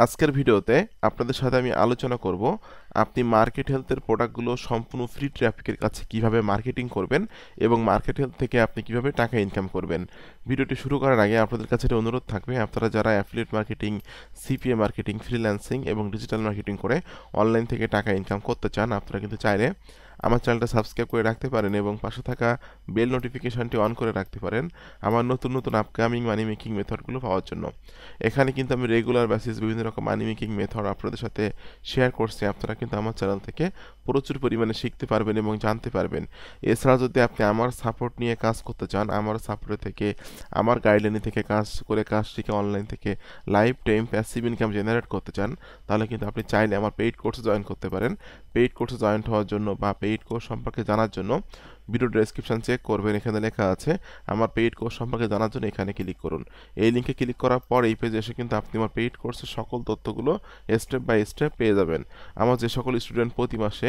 আজকের ভিডিওতে আপনাদের সাথে আমি আলোচনা করব আপনি মার্কেট হেলথের প্রোডাক্টগুলো সম্পূর্ণ ফ্রি ট্রাফিকের কাছে কিভাবে মার্কেটিং করবেন এবং মার্কেট হেলথ থেকে আপনি কিভাবে টাকা ইনকাম করবেন। ভিডিওটি শুরু করার আগে আপনাদের কাছে একটা অনুরোধ থাকবে, আপনারা যারা affiliate marketing, CPA marketing, freelancing এবং ডিজিটাল মার্কেটিং করে অনলাইন থেকে টাকা ইনকাম করতে চান, আপনারা কিন্তু চাইলে আমার চ্যানেলটা সাবস্ক্রাইব করে রাখতে পারেন এবং পাশে থাকা বেল নোটিফিকেশনটি অন করে রাখতে পারেন আমার নতুন নতুন আপকামিং মানি মেকিং মেথডগুলো পাওয়ার জন্য। এখানে কিন্তু আমি রেগুলার বেসিস বিভিন্ন রকম মানি মেকিং মেথড আপনাদের সাথে শেয়ার করছি। আপনারা কিন্তু আমার চ্যানেল থেকে প্রচুর পরিমাণে শিখতে পারবেন এবং জানতে পারবেন। এছাড়া যদি আপনি আমার সাপোর্ট নিয়ে কাজ করতে চান, আমার সাপোর্ট থেকে, আমার গাইডলাইন থেকে কাজ করে কাজ শিখে অনলাইন থেকে life time passive income generate করতে চান, তাহলে কিন্তু আপনি চাইলে আমার পেইড কোর্সে জয়েন করতে পারেন। পেইড কোর্সে জয়েন হওয়ার জন্য বা পেইড কোর্স সম্পর্কে জানার জন্য ভিডিও ডেসক্রিপশন চেক করবেন, এখানে লেখা আছে আমার পেইড কোর্স সম্পর্কে জানার জন্য এখানে ক্লিক করুন। এই লিঙ্কে ক্লিক করার পর এই পেজে এসে কিন্তু আপনি আমার পেইড কোর্সের সকল তথ্যগুলো স্টেপ বাই স্টেপ পেয়ে যাবেন। আমার যে সকল স্টুডেন্ট প্রতি মাসে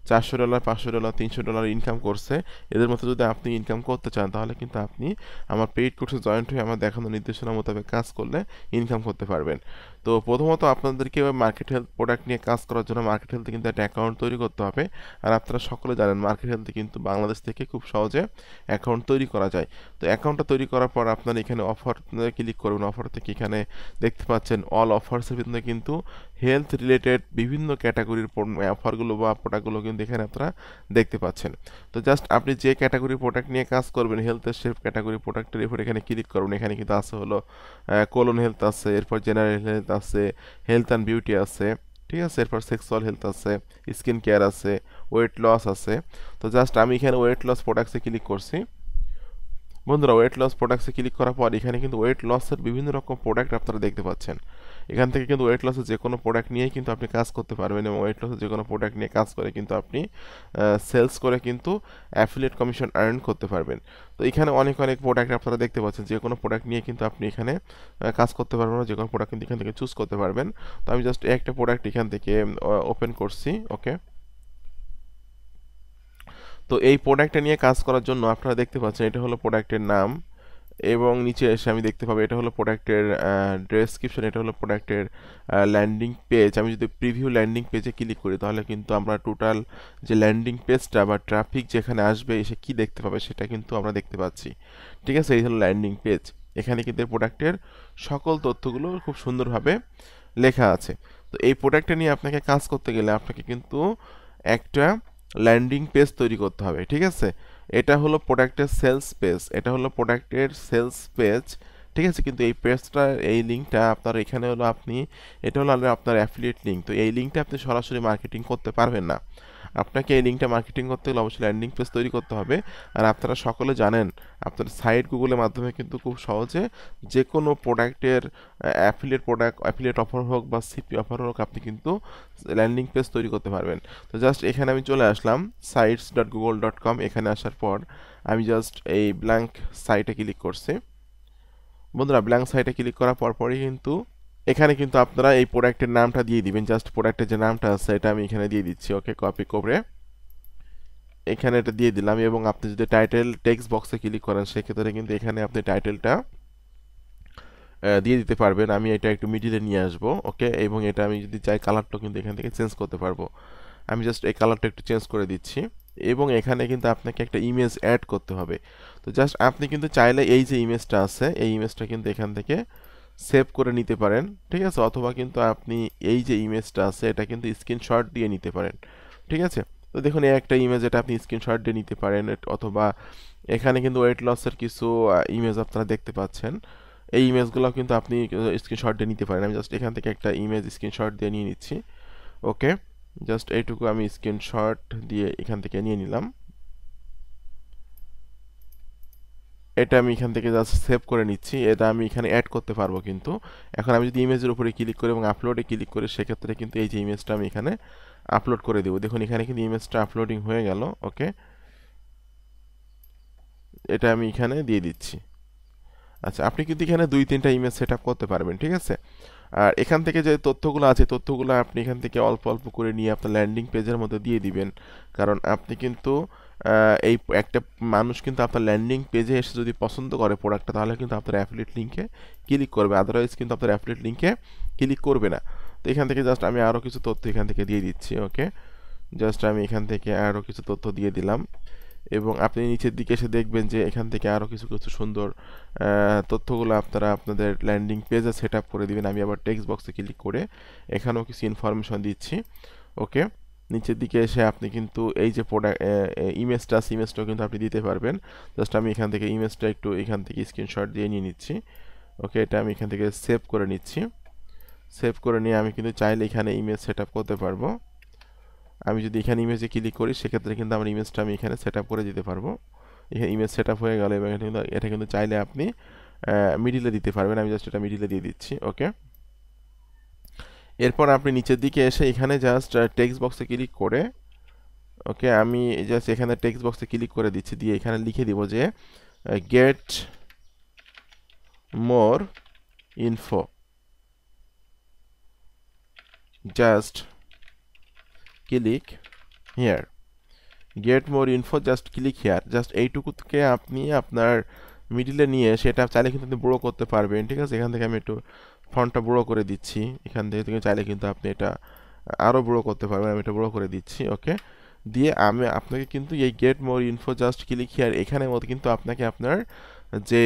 $400, $500, $300 ইনকাম করছে, এদের মতো যদি আপনি ইনকাম করতে চান, তাহলে কিন্তু আপনি আমার পেইড কোর্সে জয়েন্ট হয়ে আমার দেখানো নির্দেশনা মোতাবেক কাজ করলে ইনকাম করতে পারবেন। তো প্রথমত আপনাদেরকে মার্কেট হেলথ প্রোডাক্ট নিয়ে কাজ করার জন্য মার্কেট হেলথে কিন্তু একটা অ্যাকাউন্ট তৈরি করতে হবে। আর আপনারা সকলে জানেন মার্কেট হেলথে কিন্তু বাংলাদেশ থেকে খুব সহজে অ্যাকাউন্ট তৈরি করা যায়। তো অ্যাকাউন্টটা তৈরি করার পর আপনারা এখানে অফার ক্লিক করবেন। অফার থেকে এখানে দেখতে পাচ্ছেন অল অফার্সের ভিতরে কিন্তু হেলথ রিলেটেড বিভিন্ন ক্যাটাগরির অফারগুলো বা প্রোডাক্টগুলো কিন্তু এখানে আপনারা দেখতে পাচ্ছেন। তো জাস্ট আপনি যে ক্যাটাগরির প্রোডাক্ট নিয়ে কাজ করবেন, হেলথের সেই ক্যাটাগরি প্রোডাক্টের উপর এখানে ক্লিক করবেন। এখানে কিন্তু আছে হলো কোলন হেলথ আছে, এরপর জেনারেল হেলথ আছে, হেলথ অ্যান্ড বিউটি আছে, ঠিক আছে, এরপর সেক্সুয়াল হেলথ আছে, স্কিন কেয়ার আছে, ওয়েট লস আছে। তো জাস্ট আমি এখানে ওয়েট লস প্রোডাক্টসে ক্লিক করছি। বন্ধুরা, ওয়েট লস প্রোডাক্টসে ক্লিক করার পর এখানে কিন্তু ওয়েট লসের বিভিন্ন রকম প্রোডাক্ট আপনারা দেখতে পাচ্ছেন। এখান থেকে কিন্তু ওয়েট লসের যে কোনো প্রোডাক্ট নিয়েই কিন্তু আপনি কাজ করতে পারবেন এবং ওয়েট লসের যে কোনো প্রোডাক্ট নিয়ে কাজ করে কিন্তু আপনি সেলস করে কিন্তু অ্যাফিলিয়েট কমিশন আর্ন করতে পারবেন। তো এখানে অনেক অনেক প্রোডাক্ট আপনারা দেখতে পাচ্ছেন, যে কোনো প্রোডাক্ট নিয়ে কিন্তু আপনি এখানে কাজ করতে পারবেন, যে কোনো প্রোডাক্ট কিন্তু এখান থেকে চুজ করতে পারবেন। তো আমি জাস্ট একটা প্রোডাক্ট এখান থেকে ওপেন করছি। ওকে, তো এই প্রোডাক্টটা নিয়ে কাজ করার জন্য আপনারা দেখতে পাচ্ছেন এটা হলো প্রোডাক্টের নাম এবং নিচে এসে আমি দেখতে পাবো এটা হলো প্রোডাক্টের ডেসক্রিপশন, এটা হলো প্রোডাক্টের ল্যান্ডিং পেজ। আমি যদি প্রিভিউ ল্যান্ডিং পেজে ক্লিক করি, তাহলে কিন্তু আমরা টোটাল যে ল্যান্ডিং পেজটা বা ট্রাফিক যেখানে আসবে এসে কি দেখতে পাবে সেটা কিন্তু আমরা দেখতে পাচ্ছি। ঠিক আছে, এই হলো ল্যান্ডিং পেজ। এখানে কিন্তু প্রোডাক্টের সকল তথ্যগুলো খুব সুন্দরভাবে লেখা আছে। তো এই প্রোডাক্টটা নিয়ে আপনাকে কাজ করতে গেলে আপনাকে কিন্তু একটা ল্যান্ডিং পেজ তৈরি করতে হবে। ঠিক আছে, এটা হলো প্রোডাক্টের সেলস পেজ, এটা হলো প্রোডাক্টের সেলস পেজ। ঠিক আছে, কিন্তু এই পেজটা, এই লিঙ্কটা আপনার এখানে হলো আপনি, এটা হলো আপনার অ্যাফিলিয়েট লিঙ্ক। তো এই লিঙ্কটা আপনি সরাসরি মার্কেটিং করতে পারবেন না। আপনাকে এই লিঙ্কটা মার্কেটিং করতে হলে অবশ্যই ল্যান্ডিং পেজ তৈরি করতে হবে। আর আপনারা সকলে জানেন আপনার সাইট গুগলের মাধ্যমে কিন্তু খুব সহজে যে কোনো প্রোডাক্টের অ্যাফিলিয়েট অফার হোক বা সিপি অফার হোক, আপনি কিন্তু ল্যান্ডিং পেজ তৈরি করতে পারবেন। তো জাস্ট এখানে আমি চলে আসলাম sites.google.com। এখানে আসার পর আমি জাস্ট এই ব্ল্যাঙ্ক সাইটে ক্লিক করছি। বন্ধুরা, ব্ল্যাঙ্ক সাইটে ক্লিক করার পরপরই কিন্তু এখানে কিন্তু আপনারা এই প্রোডাক্টের নামটা দিয়ে দিবেন। জাস্ট প্রোডাক্টের যে নামটা আছে এটা আমি এখানে দিয়ে দিচ্ছি। ওকে, কপি করে এখানে এটা দিয়ে দিলাম এবং আপনি যদি টাইটেল টেক্সট বক্সে ক্লিক করেন, সেক্ষেত্রে কিন্তু এখানে আপনি টাইটেলটা দিয়ে দিতে পারবেন। আমি এটা একটু মিডিলে নিয়ে আসবো। ওকে, এবং এটা আমি যদি চাই কালারটা কিন্তু এখান থেকে চেঞ্জ করতে পারবো। আমি জাস্ট এই কালারটা একটু চেঞ্জ করে দিচ্ছি এবং এখানে কিন্তু আপনাকে একটা ইমেজ অ্যাড করতে হবে। তো জাস্ট আপনি কিন্তু চাইলে এই যে ইমেজটা আছে, এই ইমেজটা কিন্তু এখান থেকে সেভ করে নিতে পারেন। ঠিক আছে, অথবা কিন্তু আপনি এই যে ইমেজটা আছে এটা কিন্তু স্ক্রিনশট দিয়ে নিতে পারেন। ঠিক আছে, তো দেখুন এই একটা ইমেজ, এটা আপনি স্ক্রিনশট দিয়ে নিতে পারেন, অথবা এখানে কিন্তু ওয়েট লসের কিছু ইমেজ আপনারা দেখতে পাচ্ছেন। এই ইমেজগুলো কিন্তু আপনি স্ক্রিনশট দিয়ে নিতে পারেন। আমি জাস্ট এখান থেকে একটা ইমেজ স্ক্রিনশট দিয়ে নিয়ে নিচ্ছি। ওকে, জাস্ট এইটুকু আমি স্ক্রিনশট দিয়ে এখান থেকে নিয়ে নিলাম। এটা আমি এখান থেকে জাস্ট সেভ করে নিচ্ছি। এটা আমি এখানে অ্যাড করতে পারবো কিন্তু। এখন আমি যদি ইমেজের উপরে ক্লিক করি এবং আপলোডে ক্লিক করি, সেক্ষেত্রে কিন্তু এই যে ইমেজটা আমি এখানে আপলোড করে দেবো। দেখুন এখানে কিন্তু ইমেজটা আপলোডিং হয়ে গেল। ওকে, এটা আমি এখানে দিয়ে দিচ্ছি। আচ্ছা, আপনি কিন্তু এখানে 2-3টা ইমেজ সেট আপ করতে পারবেন। ঠিক আছে, আর এখান থেকে যে তথ্যগুলো আছে, তথ্যগুলো আপনি এখান থেকে অল্প অল্প করে নিয়ে আপনার ল্যান্ডিং পেজের মধ্যে দিয়ে দিবেন। কারণ আপনি কিন্তু এই একটা মানুষ কিন্তু আপনার ল্যান্ডিং পেজে এসে যদি পছন্দ করে প্রোডাক্টটা, তাহলে কিন্তু আপনার অ্যাফিলিয়েট লিঙ্কে ক্লিক করবে, আদারওয়াইজ কিন্তু আপনার অ্যাফিলিয়েট লিঙ্কে ক্লিক করবে না। তো এখান থেকে জাস্ট আমি আরও কিছু তথ্য এখান থেকে দিয়ে দিচ্ছি। ওকে, জাস্ট আমি এখান থেকে আরও কিছু তথ্য দিয়ে দিলাম, এবং আপনি নিচের দিকে এসে দেখবেন যে এখান থেকে আরও কিছু কিছু সুন্দর তথ্যগুলো আপনারা আপনাদের ল্যান্ডিং পেজে সেট আপ করে দিবেন। আমি আবার টেক্সট বক্সে ক্লিক করে এখানেও কিছু ইনফরমেশন দিচ্ছি। ওকে, নিচের দিকে এসে আপনি কিন্তু এই যে প্রোডাক্ট ইমেজটা আছে, ইমেজটাও কিন্তু আপনি দিতে পারবেন। জাস্ট আমি এখান থেকে ইমেজটা একটু এখান থেকে স্ক্রিনশট দিয়ে নিয়ে নিচ্ছি। ওকে, এটা আমি এখান থেকে সেভ করে নিচ্ছি। সেভ করে নিয়ে আমি কিন্তু চাইলে এখানে ইমেজ সেট আপ করতে পারবো। আমি যদি এখানে ইমেজে ক্লিক করি, সেক্ষেত্রে কিন্তু আমার ইমেজটা আমি এখানে সেট আপ করে দিতে পারবো। এখানে ইমেজ সেট আপ হয়ে গেল, এবং এটা কিন্তু চাইলে আপনি মিডিলে দিতে পারবেন। আমি জাস্ট এটা মিডিলে দিয়ে দিচ্ছি। ওকে, এরপর আপনি নিচের দিকে এসে এখানে জাস্ট টেক্সট বক্সে ক্লিক করে, ওকে, আমি জাস্ট এখানে টেক্সট বক্সে ক্লিক করে দিচ্ছি, দিয়ে এখানে লিখে দিব যে get more info, just click here. Get more info, just click here. Just এইটুকুকে আপনি আপনার মিডিলে নিয়ে সেটা চাইলে কিন্তু আপনি বড়ো করতে পারবেন। ঠিক আছে, এখান থেকে আমি একটু ফন্টটা বড়ো করে দিচ্ছি। এখান থেকে চাইলে কিন্তু আপনি এটা আরও বড়ো করতে পারবেন। আমি এটা বড়ো করে দিচ্ছি। ওকে, দিয়ে আমি আপনাকে কিন্তু এই gate more info just click here এখানের মধ্যে কিন্তু আপনাকে আপনার যে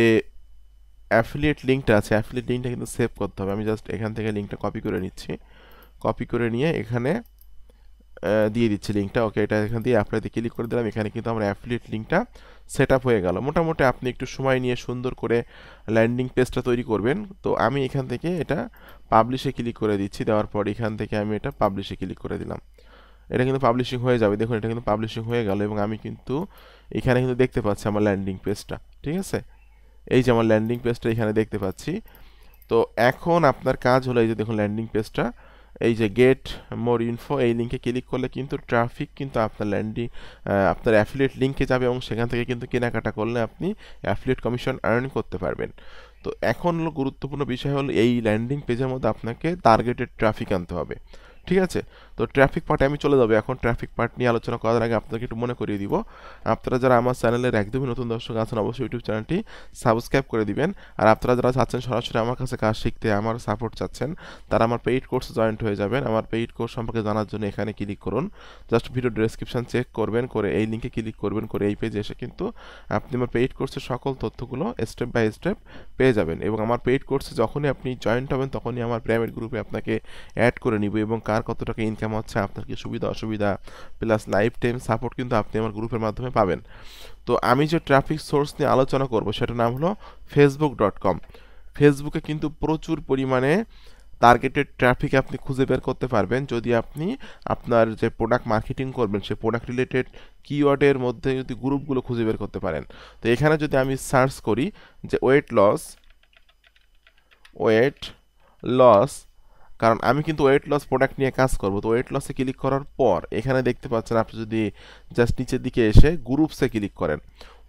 অ্যাফিলিয়েট লিঙ্কটা আছে, অ্যাফিলিয়েট লিঙ্কটা কিন্তু সেভ করতে হবে। আমি জাস্ট এখান থেকে লিঙ্কটা কপি করে নিচ্ছি। কপি করে নিয়ে এখানে দিয়ে দিচ্ছি লিঙ্কটা। ওকে, এটা এখান দিয়ে অ্যাপ্লাইতে ক্লিক করে দিলাম। এখানে কিন্তু আমার অ্যাফিলিয়েট লিঙ্কটা সেট আপ হয়ে গেল। মোটামুটি আপনি একটু সময় নিয়ে সুন্দর করে ল্যান্ডিং পেজটা তৈরি করবেন। তো আমি এখান থেকে এটা পাবলিশে ক্লিক করে দিচ্ছি। দেওয়ার পর এখান থেকে আমি এটা পাবলিশে ক্লিক করে দিলাম। এটা কিন্তু পাবলিশিং হয়ে যাবে। দেখুন, এটা কিন্তু পাবলিশিং হয়ে গেল, এবং আমি কিন্তু এখানে কিন্তু দেখতে পাচ্ছি আমার ল্যান্ডিং পেজটা। ঠিক আছে, এই যে আমার ল্যান্ডিং পেজটা এখানে দেখতে পাচ্ছি। তো এখন আপনার কাজ হলো, এই যে দেখুন ল্যান্ডিং পেজটা, এই যে গেট মোর ইনফো, এই লিঙ্কে ক্লিক করলে কিন্তু ট্রাফিক কিন্তু আপনার আপনার অ্যাফিলিয়েট লিঙ্কে যাবে, এবং সেখান থেকে কিন্তু কেনাকাটা করলে আপনি অ্যাফিলিয়েট কমিশন আর্ন করতে পারবেন। তো এখন হলো গুরুত্বপূর্ণ বিষয় হলো, এই ল্যান্ডিং পেজের মধ্যে আপনাকে টার্গেটেড ট্রাফিক আনতে হবে। ঠিক আছে, তো ট্রাফিক পার্টে আমি চলে যাবো। এখন ট্রাফিক পার্ট নিয়ে আলোচনা করার আগে আপনাকে একটু মনে করিয়ে দিব, আপনারা যারা আমার চ্যানেলের একদমই নতুন দর্শক আছেন, অবশ্যই ইউটিউব চ্যানেলটি সাবস্ক্রাইব করে দিবেন। আর আপনারা যারা চাচ্ছেন সরাসরি আমার কাছে কাজ শিখতে, আমার সাপোর্ট চাচ্ছেন, তারা আমার পেইড কোর্সে জয়েন্ট হয়ে যাবেন। আমার পেইড কোর্স সম্পর্কে জানার জন্য এখানে ক্লিক করুন। জাস্ট ভিডিও ডেসক্রিপশন চেক করবেন, করে এই লিঙ্কে ক্লিক করবেন, করে এই পেজে এসে কিন্তু আপনি আমার পেইড কোর্সের সকল তথ্যগুলো স্টেপ বাই স্টেপ পেয়ে যাবেন। এবং আমার পেইড কোর্সে যখনই আপনি জয়েন্ট হবেন, তখনই আমার প্রাইভেট গ্রুপে আপনাকে অ্যাড করে নিব, এবং কার কত টাকা ইনকাম হচ্ছে, আপনার কি সুবিধা অসুবিধা, প্লাস লাইফ টাইম সাপোর্ট কিন্তু আপনি আমার গ্রুপের মাধ্যমে পাবেন। তো আমি যে ট্রাফিক সোর্স নিয়ে আলোচনা করব, সেটার নাম হলো facebook.com। ফেসবুকে কিন্তু প্রচুর পরিমাণে টার্গেটেড ট্রাফিক আপনি খুঁজে বের করতে পারবেন, যদি আপনি আপনার যে প্রোডাক্ট মার্কেটিং করবেন, সেই প্রোডাক্ট রিলেটেড কিওয়ার্ডের মধ্যে যদি গ্রুপগুলো খুঁজে বের করতে পারেন। তো এখানে যদি আমি সার্চ করি যে ওয়েট লস, কারণ আমি কিন্তু ওয়েট লস প্রোডাক্ট নিয়ে কাজ করব। তো ওয়েট লসে ক্লিক করার পর এখানে দেখতে পাচ্ছেন, আপনি যদি জাস্ট নিচের দিকে এসে গ্রুপসে ক্লিক করেন,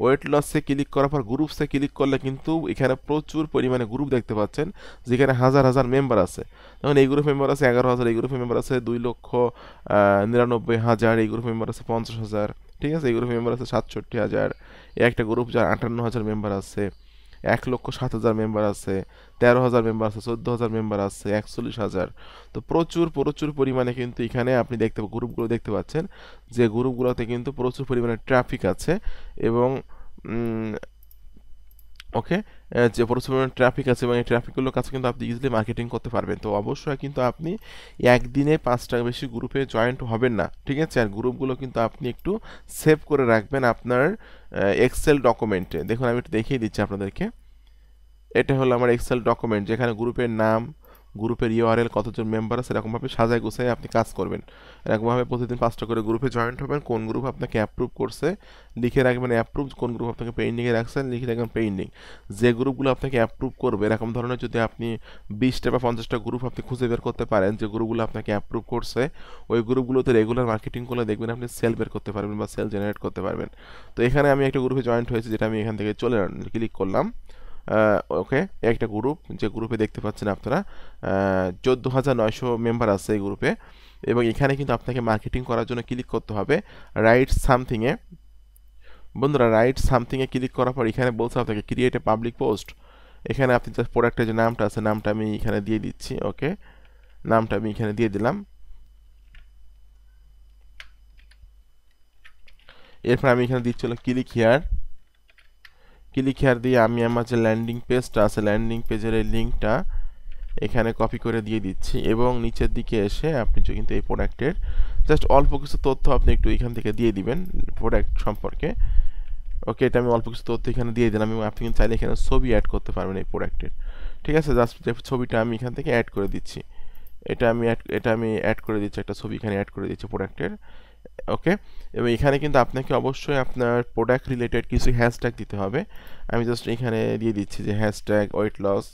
ওয়েট লসে ক্লিক করার পর গ্রুপসে ক্লিক করলে কিন্তু এখানে প্রচুর পরিমাণে গ্রুপ দেখতে পাচ্ছেন, যেখানে হাজার হাজার মেম্বার আছে। যেমন এই গ্রুপ মেম্বার আছে 11,000, এই গ্রুপ মেম্বার আছে 2,99,000, এই গ্রুপ মেম্বার আছে 50,000। ঠিক আছে, এই গ্রুপ মেম্বার আছে 67,000, একটা গ্রুপ যার 58,000 মেম্বার আছে, 1,07,000 মেম্বার আছে, 13,000 মেম্বার আছে, 14,000 মেম্বার আছে, 41,000। তো প্রচুর প্রচুর পরিমাণে কিন্তু এখানে আপনি গ্রুপগুলো দেখতে পাচ্ছেন, যে গ্রুপগুলোতে কিন্তু প্রচুর পরিমাণে ট্রাফিক আছে, এবং ওকে, যে প্রচুর পরিমাণে ট্রাফিক আছে, এবং এই ট্রাফিকগুলোর কাছে কিন্তু আপনি ইজিলি মার্কেটিং করতে পারবেন। তো অবশ্যই কিন্তু আপনি একদিনে 5টার বেশি গ্রুপে জয়েন্ট হবেন না। ঠিক আছে, আর গ্রুপগুলো কিন্তু আপনি একটু সেভ করে রাখবেন আপনার এক্সেল ডকুমেন্টে। দেখুন, আমি একটু দেখিয়ে দিচ্ছি আপনাদেরকে। এটা হলো আমার এক্সেল ডকুমেন্ট, যেখানে গ্রুপের নাম, গ্রুপের ইউআরএল, কতজন মেম্বার আছে, এরকমভাবে সাজায় গুছায় আপনি কাজ করবেন। এরকমভাবে প্রতিদিন 5টা করে গ্রুপে জয়েন্ট হবেন। কোন গ্রুপ আপনাকে অ্যাপ্রুভ করছে লিখে রাখবেন অ্যাপ্রুভ, কোন গ্রুপ আপনাকে পেন্ডিংয়ে রাখছেন লিখে রাখবেন পেন্ডিং। যে গ্রুপগুলো আপনাকে অ্যাপ্রুভ করবে, এরকম ধরনের যদি আপনি 20টা বা 50টা গ্রুপ আপনি খুঁজে বের করতে পারেন, যে গ্রুপগুলো আপনাকে অ্যাপ্রুভ করছে, ওই গ্রুপগুলোতে রেগুলার মার্কেটিং করলে দেখবেন আপনি সেল বের করতে পারবেন বা সেল জেনারেট করতে পারবেন। তো এখানে আমি একটা গ্রুপে জয়েন্ট হয়েছি, যেটা আমি এখান থেকে ক্লিক করলাম। ওকে, একটা গ্রুপ, যে গ্রুপে দেখতে পাচ্ছেন আপনারা 14,900 মেম্বার আছে এই গ্রুপে। এবং এখানে কিন্তু আপনাকে মার্কেটিং করার জন্য ক্লিক করতে হবে রাইট সামথিংয়ে। বন্ধুরা রাইট সামথিংয়ে ক্লিক করার পর এখানে বলছে আপনাকে ক্রিয়েট এ পাবলিক পোস্ট। এখানে আপনি জাস্ট প্রোডাক্টের যে নামটা আছে নামটা আমি এখানে দিয়ে দিচ্ছি। ওকে, নামটা আমি এখানে দিয়ে দিলাম। এরপর আমি এখানে দিচ্ছি হলো ক্লিক হিয়ার। ক্লিক হিয়ার দিয়ে আমি আমার যে ল্যান্ডিং পেজটা আছে ল্যান্ডিং পেজের এই লিঙ্কটা এখানে কপি করে দিয়ে দিচ্ছি এবং নিচের দিকে এসে আপনি কিন্তু এই প্রোডাক্টের জাস্ট অল্প কিছু তথ্য আপনি একটু এখান থেকে দিয়ে দিবেন প্রোডাক্ট সম্পর্কে। ওকে, এটা আমি অল্প কিছু তথ্য এখানে দিয়ে দিলাম এবং আপনি কিন্তু চাইলে এখানে ছবি অ্যাড করতে পারবেন এই প্রোডাক্টের। ঠিক আছে, জাস্ট যে ছবিটা আমি এখান থেকে অ্যাড করে দিচ্ছি। এটা আমি অ্যাড করে দিচ্ছি, একটা ছবি এখানে অ্যাড করে দিচ্ছি প্রোডাক্টের। ওকে, এবং এখানে কিন্তু আপনাকে অবশ্যই আপনার প্রোডাক্ট রিলেটেড কিছু হ্যাশট্যাগ দিতে হবে। আমি জাস্ট এখানে দিয়ে দিচ্ছি যে হ্যাশট্যাগ ওয়েট লস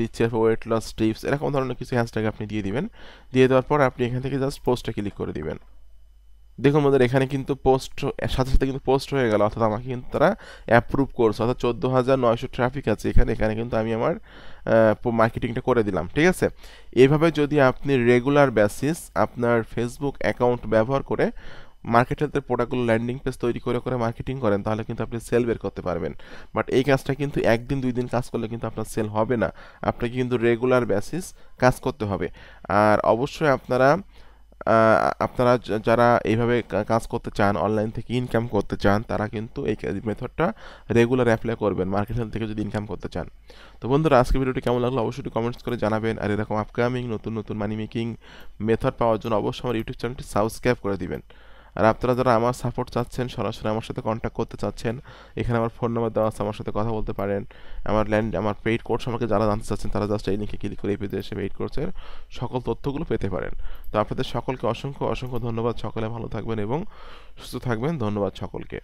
দিচ্ছে, ওয়েট লস টিপস, এরকম ধরনের কিছু হ্যাশট্যাগ আপনি দিয়ে দিবেন। দিয়ে দেওয়ার পর আপনি এখান থেকে জাস্ট পোস্টে ক্লিক করে দিবেন। দেখুন বন্ধুরা এখানে কিন্তু পোস্ট সাথে সাথে কিন্তু পোস্ট হয়ে গেল, অর্থাৎ আমাকে কিন্তু তারা অ্যাপ্রুভ করছে, অর্থাৎ 14,900 ট্রাফিক আছে এখানে। এখানে কিন্তু আমি আমার মার্কেটিংটা করে দিলাম। ঠিক আছে, এইভাবে যদি আপনি রেগুলার বেসিস আপনার ফেসবুক অ্যাকাউন্ট ব্যবহার করে মার্কেট হেলথের প্রোডাক্টগুলো ল্যান্ডিং পেজ তৈরি করে করে মার্কেটিং করেন, তাহলে কিন্তু আপনি সেল বের করতে পারবেন। বাট এই কাজটা কিন্তু একদিন 2 দিন কাজ করলে কিন্তু আপনার সেল হবে না, আপনাকে কিন্তু রেগুলার বেসিস কাজ করতে হবে। আর অবশ্যই আপনারা যারা এইভাবে কাজ করতে চান, অনলাইন থেকে ইনকাম করতে চান, তারা কিন্তু এই মেথডটা রেগুলার অ্যাপ্লাই করবেন মার্কেট হেলথ থেকে যদি ইনকাম করতে চান। তো বন্ধুরা আজকে ভিডিওটি কেমন লাগলো অবশ্যই কমেন্টস করে জানাবেন। আর এরকম আপকামিং নতুন নতুন মানি মেকিং মেথড পাওয়ার জন্য অবশ্যই আমার ইউটিউব চ্যানেলটি সাবস্ক্রাইব করে দিবেন। আর আপনারা যারা আমার সাপোর্ট চাচ্ছেন, সরাসরি আমার সাথে কন্ট্যাক্ট করতে চাচ্ছেন, এখানে আমার ফোন নাম্বার দেওয়া আছে, আমার সাথে কথা বলতে পারেন। আমার পেইড কোর্স সম্পর্কে যারা জানতে চাচ্ছেন তারা জাস্ট এই লিঙ্কে ক্লিক করে এই পেজে এসে পেইড কোর্সের সকল তথ্যগুলো পেতে পারেন। তো আপনাদের সকলকে অসংখ্য অসংখ্য ধন্যবাদ। সকলে ভালো থাকবেন এবং সুস্থ থাকবেন। ধন্যবাদ সকলকে।